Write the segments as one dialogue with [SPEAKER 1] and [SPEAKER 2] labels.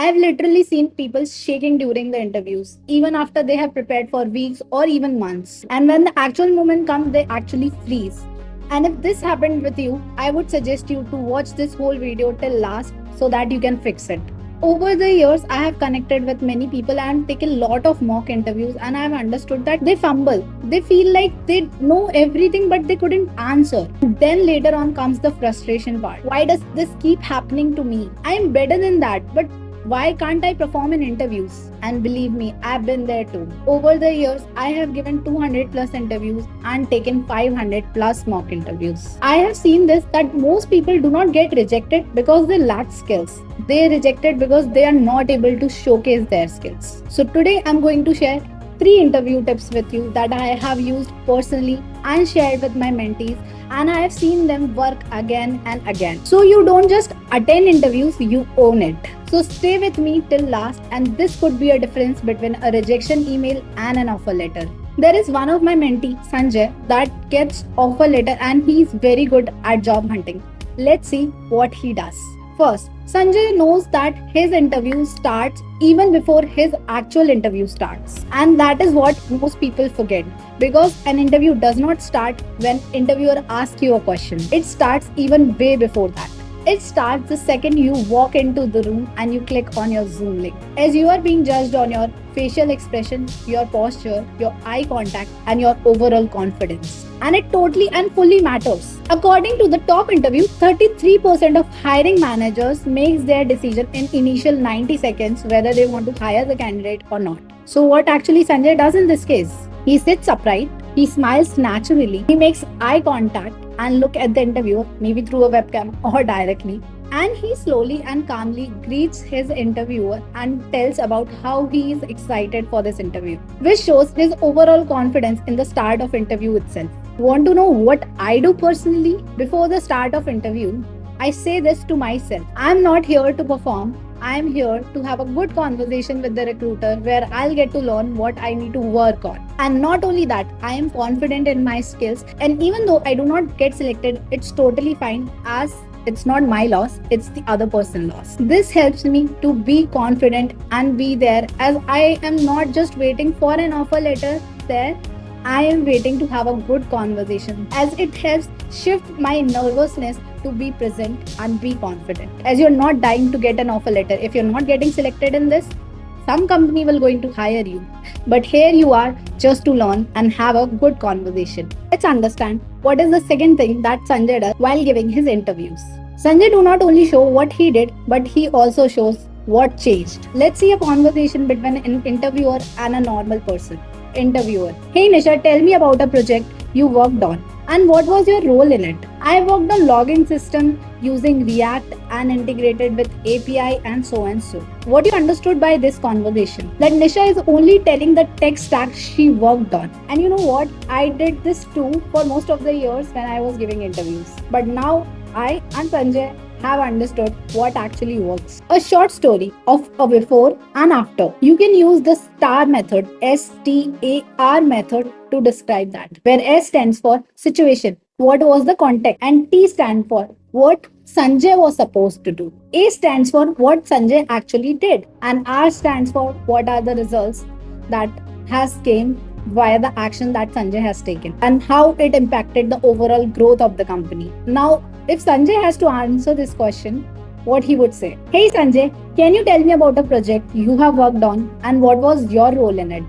[SPEAKER 1] I've literally seen people shaking during the interviews, even after they have prepared for weeks or even months. And when the actual moment comes, they actually freeze. And if this happened with you, I would suggest you to watch this whole video till last so that you can fix it. Over the years, I have connected with many people and taken a lot of mock interviews, and I have understood that they fumble. They feel like they know everything but they couldn't answer. Then later on comes the frustration part. Why does this keep happening to me? I am better than that, but why can't I perform in interviews? And believe me, I've been there too. Over the years, I have given 200 plus interviews and taken 500 plus mock interviews. I have seen this that most people do not get rejected because they lack skills. They rejected because they are not able to showcase their skills. So today I'm going to share 3 interview tips with you that I have used personally and shared with my mentees, and I have seen them work again and again. So you don't just attend interviews, you own it. So stay with me till last, and this could be a difference between a rejection email and an offer letter. There is one of my mentee, Sanjay, that gets offer letter and he's very good at job hunting. Let's see what he does. First, Sanjay knows that his interview starts even before his actual interview starts. And that is what most people forget. Because an interview does not start when interviewer asks you a question. It starts even way before that. It starts the second you walk into the room and you click on your Zoom link. As you are being judged on your facial expression, your posture, your eye contact, and your overall confidence. And it totally and fully matters. According to the top interview, 33% of hiring managers makes their decision in initial 90 seconds whether they want to hire the candidate or not. So what actually Sanjay does in this case? He sits upright, he smiles naturally, he makes eye contact and look at the interviewer, maybe through a webcam or directly. And he slowly and calmly greets his interviewer and tells about how he is excited for this interview, which shows his overall confidence in the start of interview itself. Want to know what I do personally? Before the start of interview, I say this to myself. I'm not here to perform. I'm here to have a good conversation with the recruiter where I'll get to learn what I need to work on. And not only that, I am confident in my skills. And even though I do not get selected, it's totally fine, as it's not my loss, it's the other person's loss. This helps me to be confident and be there, as I am not just waiting for an offer letter there. I am waiting to have a good conversation, as it helps shift my nervousness to be present and be confident. As you're not dying to get an offer letter, if you're not getting selected in this, some company will going to hire you. But here you are just to learn and have a good conversation. Let's understand what is the second thing that Sanjay does while giving his interviews. Sanjay do not only show what he did, but he also shows what changed. Let's see a conversation between an interviewer and a normal person. Interviewer: Hey Nisha, tell me about a project you worked on and what was your role in it? I worked on logging system using React and integrated with API and so and so. What you understood by this conversation? That Nisha is only telling the tech stack she worked on. And you know what? I did this too for most of the years when I was giving interviews. But now I and Sanjay have understood what actually works. A short story of a before and after. You can use the STAR method, STAR method, to describe that, where S stands for situation, what was the context, and T stands for what Sanjay was supposed to do. A stands for what Sanjay actually did, and R stands for what are the results that has came via the action that Sanjay has taken and how it impacted the overall growth of the company. Now, if Sanjay has to answer this question, what he would say? Hey Sanjay, can you tell me about a project you have worked on and what was your role in it?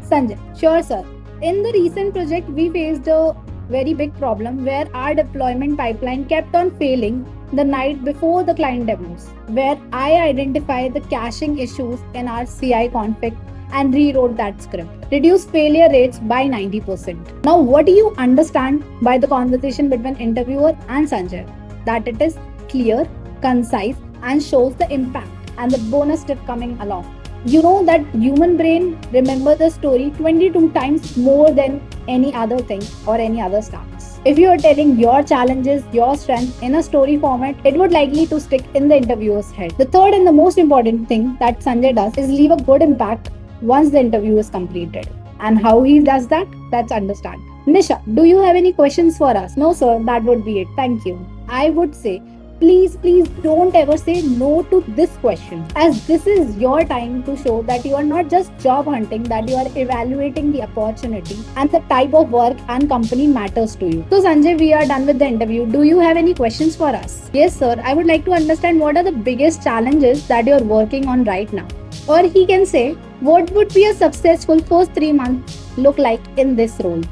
[SPEAKER 1] Sanjay: Sure sir. In the recent project, we faced a very big problem where our deployment pipeline kept on failing the night before the client demos, where I identified the caching issues in our CI config and rewrote that script. Reduce failure rates by 90%. Now, what do you understand by the conversation between interviewer and Sanjay? That it is clear, concise, and shows the impact. And the bonus tip coming along. You know that human brain remember the story 22 times more than any other thing or any other tasks. If you are telling your challenges, your strengths in a story format, it would likely to stick in the interviewer's head. The third and the most important thing that Sanjay does is leave a good impact once the interview is completed. And how he does that, let's understand. Nisha, do you have any questions for us? No sir, that would be it. Thank you. I would say, please don't ever say no to this question, as this is your time to show that you are not just job hunting, that you are evaluating the opportunity and the type of work and company matters to you. So Sanjay, we are done with the interview. Do you have any questions for us? Yes, sir. I would like to understand what are the biggest challenges that you're working on right now. Or he can say, what would be a successful first 3 months look like in this role?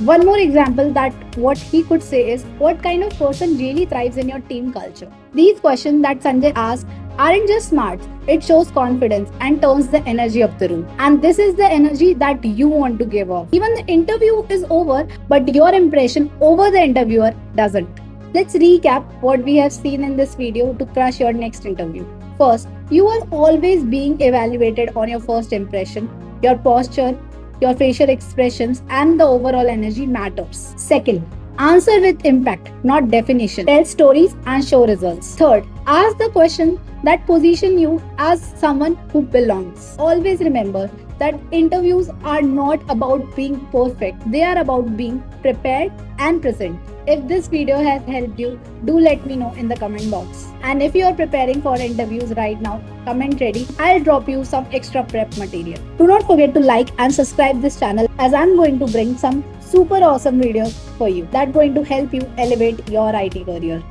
[SPEAKER 1] One more example that what he could say is, what kind of person really thrives in your team culture? These questions that Sanjay asked aren't just smart, it shows confidence and turns the energy of the room. And this is the energy that you want to give off. Even the interview is over, but your impression over the interviewer doesn't. Let's recap what we have seen in this video to crush your next interview. First, you are always being evaluated on your first impression. Your posture, your facial expressions, and the overall energy matters. Second, answer with impact, not definition. Tell stories and show results. Third, ask the question that position you as someone who belongs. Always remember that interviews are not about being perfect. They are about being prepared and present. If this video has helped you, do let me know in the comment box. And if you are preparing for interviews right now, comment ready. I'll drop you some extra prep material. Do not forget to like and subscribe this channel, as I'm going to bring some super awesome videos for you that going to help you elevate your IT career.